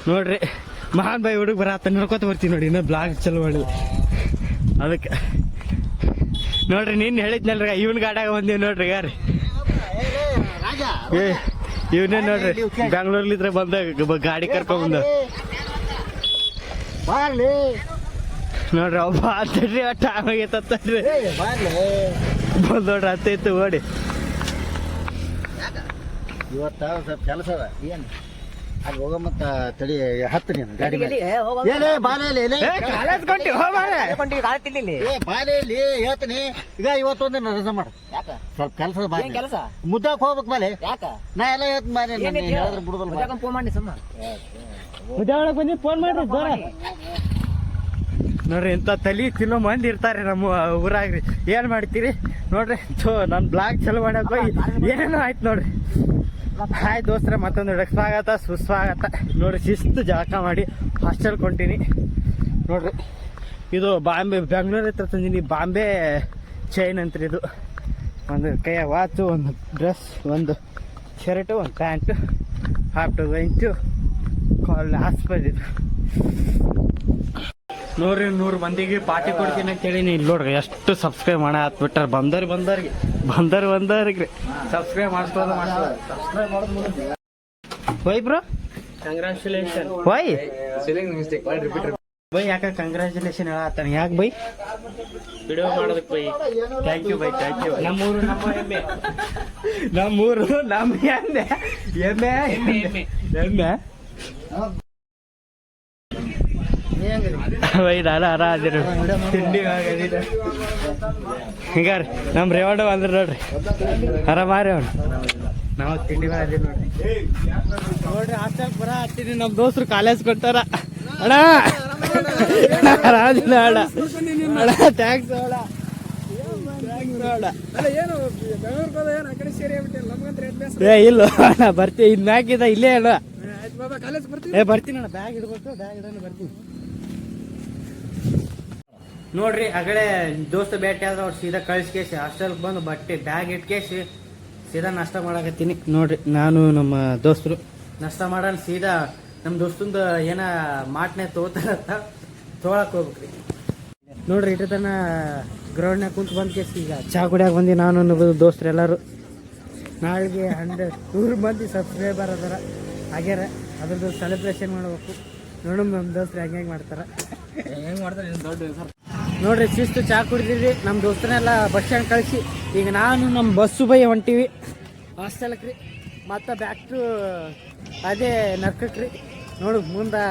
ನೋಡ್ರಿ ಮಹಾನ್ ಬಾಯಿ ಹುಡುಗ ಬರತ್ತ ನೋಡ್ಕೊತ ಬರ್ತೀವಿ ನೋಡಿ. ಇನ್ನೂ ಬ್ಲಾಗ್ ಚಲೋ ಮಾಡಿ ಅದಕ್ಕೆ ನೋಡ್ರಿ ನೀನ್ ಹೇಳಿದ್ನಲ್ರಿ ಇವನ್ ಗಾಡ್ಯಾಗ ಬಂದೀವಿ ನೋಡ್ರಿ ಯಾರು ಇವನೇ ನೋಡ್ರಿ ಬೆಂಗ್ಳೂರ್ಲಿದ್ರೆ ಬಂದ ಗಾಡಿ ಕರ್ಕೊಂಡ್ ಬಂದ ನೋಡ್ರಿ ಅವ ಅಂತಡ್ರಿ ಟೈಮ್ ಆಗೈತತ್ತಲ್ರಿ ಬಂದ್ ನೋಡ್ರಿ ಅತ್ತೈತು ಓಡಿ. ಇವತ್ತ ಸ್ವಲ್ಪ ಕೆಲಸ ಅದ ಏನು ಅಲ್ಲಿ ಹೋಗ ಮತ್ತ ತಡಿ ಹತ್ತು ನೀನು ಗಾಡಿ ಬಾಲೇಲಿ ಹೇಳ್ತೀನಿ. ಈಗ ಇವತ್ತೊಂದು ರಜಾ ಮಾಡ ಸ್ವಲ್ಪ ಕೆಲಸ ಮುದ್ದಾಕ್ ಹೋಗ್ಬೇಕು ಬಾಲೆ ನಾ ಎಲ್ಲ ಹೇಳ್ತೀನಿ ಬಾಲೆ ಹೇಳಿದ್ರೆ ಬಿಡುದಲ್ಲ ಫೋನ್ ಮಾಡಿ ಮುದ್ದೆ ಒಳಗೆ ಬಂದು ಫೋನ್ ಮಾಡ್ರಿ ಜೋರ. ನೋಡ್ರಿ ಇಂಥ ತಲಿ ತಿನ್ನೋ ಮಂದಿ ಇರ್ತಾರೆ ನಮ್ಮ ಊರಾಗ್ರಿ. ಏನ್ ಮಾಡ್ತೀರಿ ನೋಡ್ರಿ ನನ್ ಬ್ಲಾಗ್ ಚಲೋ ಮಾಡಕ್ ಹೋಗಿ ಏನೇನೋ ಆಯ್ತು ನೋಡ್ರಿ. ಹಾಯ್ ದೋಸ್ತ್ರೆ, ಮತ್ತೊಂದು ಸ್ವಾಗತ ಸುಸ್ವಾಗತ. ನೋಡ್ರಿ ಶಿಸ್ತು ಜಳಕ ಮಾಡಿ ಹಾಸ್ಟೆಲ್ ಕೊಂಟೀನಿ ನೋಡ್ರಿ. ಇದು ಬಾಂಬೆ ಬೆಂಗಳೂರು ಹತ್ರ ತಂದೀನಿ. ಬಾಂಬೆ ಚೈನ್ ಅಂತ್ರಿ ಇದು. ಒಂದು ಕೈಯ ವಾಚು, ಒಂದು ಡ್ರೆಸ್, ಒಂದು ಶರ್ಟು, ಒಂದು ಪ್ಯಾಂಟು, ಹಾಫ್ ಟು ಗಂಟು ಹಾಸ್ಪೆಲ್ ಇದು ನೋಡ್ರಿ. 100 ಮಂದಿಗೆ ಪಾರ್ಟಿ ಕೊಡ್ತೀನಿ ಅಂತ ಹೇಳಿ ಇಲ್ಲಿ ನೋಡ್ರಿ ಎಷ್ಟು ಸಬ್ಸ್ಕ್ರೈಬ್ ಮಾಡ ಹತ್ಬಿಟ್ಟಾರ. ಬಂದವ್ರಿಗೆ ಸಬ್ಸ್ಕ್ರೈಬ್ ಮಾಡಿಸ್ಬೋದು. Why bro congratulation. ವೈ ಬೈ ಯಾಕ ಕಂಗ್ರಾಚುಲೇಷನ್ ಹೇಳತ್ತಾನ? ಯಾಕೆ ಬೈ? ವಿಡಿಯೋ ಮಾಡೋದಕ್ಕೆ ಬೈ. ಥ್ಯಾಂಕ್ ಯು ಬೈ, ಥ್ಯಾಂಕ್ ಯು. ನಮ್ಮೂರು ನಮ್ಮ ಎಮ್ಮೆ, ನಮ್ಮೂರು ನಮ್ಮ ಎಮ್ಮೆ ಎಮ್ಮೆ ಎಮ್ಮೆ ಬೈ. ನಾನು ಆರಾದಿರ ತಿಂಡಿ ಹಿಂಗಾರಿ ನಮ್ಮ ರೇವಣ್ಣ ಬಂದ್ರಿ ನೋಡ್ರಿ ಆರಾಮಾರಿ ಅವ್ನು. ನಾವು ತಿಂಡಿ ಮಾಡಿದ್ವಿ ನೋಡ್ರಿ ಹಾಸ್ಟೆಲ್ ಬರ ಹತ್ತೀನಿ. ನಮ್ಮ ದೋಸ್ತರು ಕಾಲೇಜ್ ಕೊಡ್ತಾರ. ಅಣ್ಣ ರಾಜಿನ ಅಣ್ಣ ಅಣ್ಣ ಥ್ಯಾಂಕ್ಸ್ ಅಣ್ಣ. ಇಲ್ಲ ಅಣ್ಣ ಬರ್ತೀವಿ. ಇನ್ ಮ್ಯಾಕಿದ ಇಲ್ಲೇ ಅಣ್ಣ. ಬರ್ತೀನಿ ಅಣ್ಣ. ಬ್ಯಾಗ್ ಇಡ್ಬೇಕು, ಬ್ಯಾಗ್ ಇಡೋಣ ಬರ್ತೀನಿ ನೋಡ್ರಿ. ಆಗಲೇ ದೋಸ್ತ ಭೇಟಿ ಆದ್ರೆ ಅವ್ರು ಸೀದಾ ಕಳಿಸ್ಕೇಸಿ ಹಾಸ್ಟೆಲ್ಗೆ ಬಂದು ಬಟ್ಟೆ ಬ್ಯಾಗ್ ಇಟ್ಕೇಸಿ ಸೀದಾ ನಾಷ್ಟ ಮಾಡಕತ್ತೀನಿ ನೋಡ್ರಿ. ನಾನು ನಮ್ಮ ದೋಸ್ತರು ನಾಷ್ಟ ಮಾಡೋಣ. ಸೀದಾ ನಮ್ಮ ದೋಸ್ತಂದು ಏನ ಮಾಟ್ನೆ ತೊಗೋತಾರತ್ತ ತೊಗೊಳಕ್ ಹೋಗ್ಬೇಕ್ರಿ ನೋಡ್ರಿ. ಇಟ್ಟು ತನ ಗ್ರೌಂಡ್ನಾಗ ಕುಂತು ಬಂದ್ ಕೇಸಿ ಈಗ ಚಾ ಕುಡಿಯಾಕ ಬಂದು ನಾನು ಅನ್ನೋದು ದೋಸ್ತರು ಎಲ್ಲರೂ. ನಾಳೆಗೆ 100 ಮಂದಿ ಸಬ್ಸ್ಕ್ರೈಬರ್ ಅದಾರ ಆಗ್ಯಾರ. ಅದ್ರದ್ದು ಸೆಲೆಬ್ರೇಷನ್ ಮಾಡ್ಬೇಕು. ನೋಡಮ್ ನಮ್ಮ ದೋಸ್ತರು ಹೆಂಗೆ ಮಾಡ್ತಾರ ನೋಡ್ರಿ. ಶಿಸ್ತು ಚಾ ಕುಡಿದಿದ್ವಿ. ನಮ್ಮ ದೋಸ್ತರೆಲ್ಲ ಬಸ್ ಸ್ಟ್ಯಾಂಡ್ ಕಳಿಸಿ ಈಗ ನಾನು ನಮ್ಮ ಬಸ್ಸು ಬೈ ಹೊಂಟೀವಿ ಹಾಸ್ಟೆಲ್ಕ್ರಿ. ಮತ್ತು ಬ್ಯಾಕ್ ಟು ಅದೇ ನರ್ಕಕ್ರಿ. ನೋಡು ಮುಂದೆ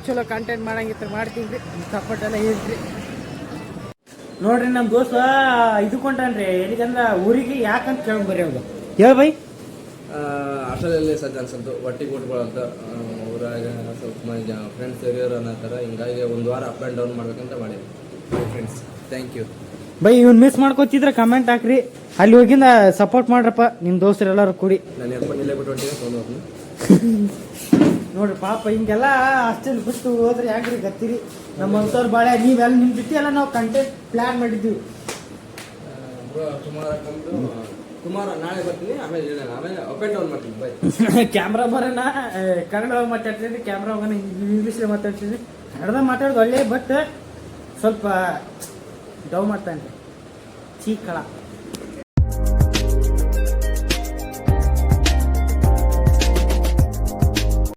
ಚಲೋ ಕಂಟೆಂಟ್ ಮಾಡಂಗಿತ್ತು ಮಾಡ್ತೀವಿ ರೀ. ಸಪೋರ್ಟ್ ಎಲ್ಲ ಹೇಳ್ರಿ ನೋಡ್ರಿ. ನಮ್ಮ ದೋಸ್ತ ಇದಕೊಂಡ್ರಿ ಎಲ್ಲಿಗಂದ್ರೆ ಊರಿಗೆ ಯಾಕಂತ ಕೇಳಿ ಬರೀ ಅವ್ರು ಹೇಳ ಬೈ. ಹಾಸ್ಟೆಲಲ್ಲಿ ಸಜ್ಜ ಅನ್ಸದ್ದು ಒಟ್ಟಿಗೆ ಕೊಟ್ಕೊಳ್ಳಂತ ಊರಾಗ ಸ್ವಲ್ಪ ಮಂದಿ ಫ್ರೆಂಡ್ಸ್ ಹಿರಿಯರು ಅನ್ನೋತರ. ಹಿಂಗಾಗಿ ಒಂದು ವಾರ ಅಪ್ ಆ್ಯಂಡ್ ಡೌನ್ ಮಾಡ್ಬೇಕಂತ ಮಾಡಿದ್ವಿ ಫ್ರೆಂಡ್ಸ್. ಥ್ಯಾಂಕ್ ಯು ಬೈ. ಇವ್ನು ಮಿಸ್ ಮಾಡ್ಕೊತಿದ್ರೆ ಕಮೆಂಟ್ ಹಾಕ್ರಿ. ಅಲ್ಲಿ ಹೋಗಿಂದ ಸಪೋರ್ಟ್ ಮಾಡ್ರಪ್ಪ ನಿಮ್ಮ ದೋಸ್ತರು ಎಲ್ಲರೂ ಕೂಡಿ. ನಾನು ಎರ್ಕೊಂಡು ಇಲ್ಲೇ ಬಿಟ್ಟು ಹೊಂಟಿದ್ದೆ ತೊಗೊಂಡು ನೋಡ್ರಿ ಪಾಪ ಹಿಂಗೆಲ್ಲ ಹಾಸ್ಟೆಲ್ ಬಿಟ್ಟು ಹೋದ್ರೆ ಯಾಕ್ರಿ ಗತ್ತಿರಿ. ನಮ್ಮಂಥವ್ರು ಭಾಳ ನೀವೆಲ್ಲ ನಿಮ್ಮ ಜೊತೆ ಎಲ್ಲ ನಾವು ಕಂಟೆಂಟ್ ಪ್ಲ್ಯಾನ್ ಮಾಡಿದ್ದೀವಿ. ಸುಮಾರು ನಾಳೆ ಬರ್ತೀನಿ. ಆಮೇಲೆ ಅಪ್ ಆ್ಯಂಡ್ ಡೌನ್ ಮಾಡ್ತೀನಿ ಬೈ. ಕ್ಯಾಮ್ರಾ ಬರೋಣ ಕನ್ನಡ ಮಾತಾಡ್ತೀನಿ, ಕ್ಯಾಮ್ರಾ ಹೋಗೋಣ ಇಂಗ್ಲೀಷ್ ಮಾತಾಡ್ತೀನಿ. ಕನ್ನಡ ಮಾತಾಡೋದು ಒಳ್ಳೆ, ಬಟ್ ಸ್ವಲ್ಪ ಡೌ ಮಾಡ್ತಾನೆ ಚೀಕಳ.